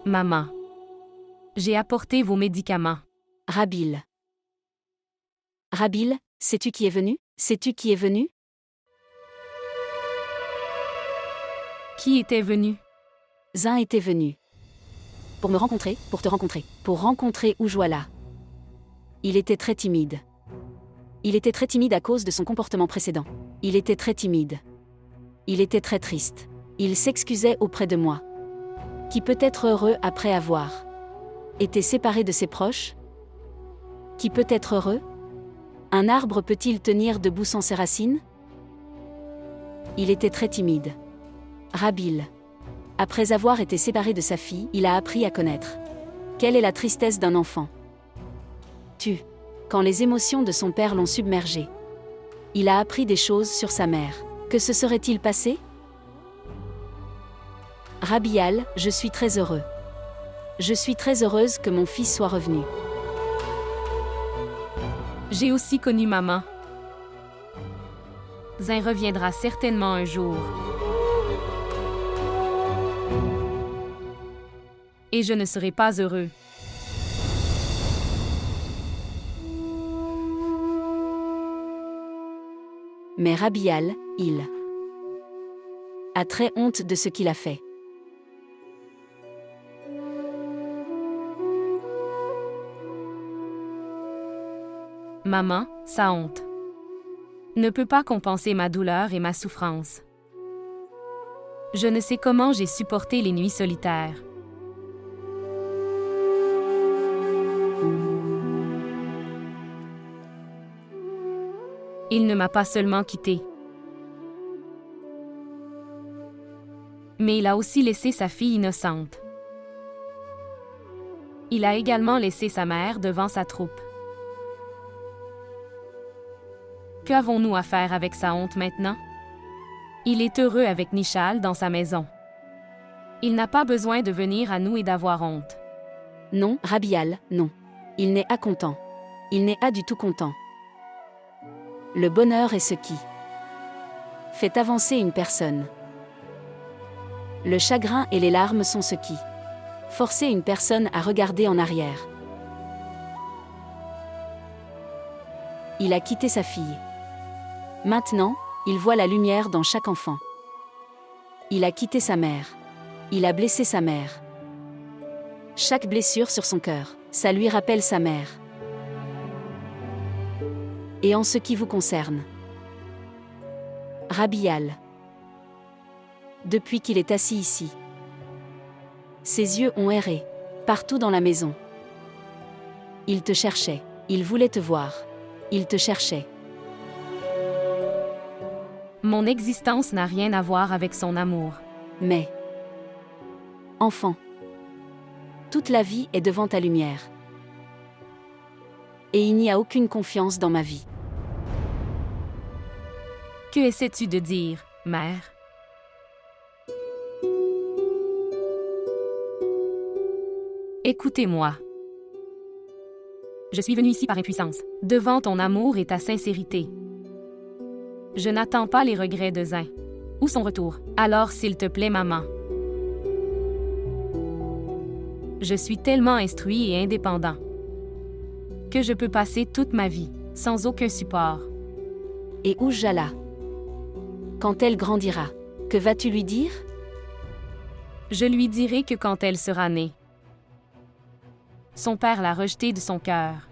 Maman. J'ai apporté vos médicaments. Rabil. Rabil, sais-tu qui est venu? Sais-tu qui est venu? Qui était venu? Zin était venu. Pour me rencontrer, pour te rencontrer, pour rencontrer Ujwala. Il était très timide. Il était très timide à cause de son comportement précédent. Il était très timide. Il était très triste. Il s'excusait auprès de moi. Qui peut être heureux après avoir été séparé de ses proches? Qui peut être heureux? Un arbre peut-il tenir debout sans ses racines? Il était très timide. Rabil. Après avoir été séparé de sa fille, il a appris à connaître. Quelle est la tristesse d'un enfant? Quand les émotions de son père l'ont submergé. Il a appris des choses sur sa mère. Que se serait-il passé? Rabial, je suis très heureux. Je suis très heureuse que mon fils soit revenu. J'ai aussi connu maman. Zin reviendra certainement un jour. Et je ne serai pas heureux. Mais Rabial, il a très honte de ce qu'il a fait. Maman, sa honte ne peut pas compenser ma douleur et ma souffrance. Je ne sais comment j'ai supporté les nuits solitaires. Il ne m'a pas seulement quitté, mais il a aussi laissé sa fille innocente. Il a également laissé sa mère devant sa troupe. Qu'avons-nous à faire avec sa honte maintenant? Il est heureux avec Nishal dans sa maison. Il n'a pas besoin de venir à nous et d'avoir honte. Non, Rabial, non. Il n'est pas content. Il n'est pas du tout content. Le bonheur est ce qui fait avancer une personne. Le chagrin et les larmes sont ce qui forcent une personne à regarder en arrière. Il a quitté sa fille. Maintenant, il voit la lumière dans chaque enfant. Il a quitté sa mère. Il a blessé sa mère. Chaque blessure sur son cœur, ça lui rappelle sa mère. Et en ce qui vous concerne, Rabial, depuis qu'il est assis ici, ses yeux ont erré partout dans la maison. Il te cherchait, il voulait te voir, il te cherchait. Mon existence n'a rien à voir avec son amour. Mais, enfant, toute la vie est devant ta lumière. Et il n'y a aucune confiance dans ma vie. Que essaies-tu de dire, mère? Écoutez-moi. Je suis venue ici par impuissance, devant ton amour et ta sincérité. Je n'attends pas les regrets de Zin, ou son retour. Alors, s'il te plaît, maman. Je suis tellement instruit et indépendant que je peux passer toute ma vie sans aucun support. Et Ujjala, quand elle grandira, que vas-tu lui dire? Je lui dirai que quand elle sera née, son père l'a rejetée de son cœur.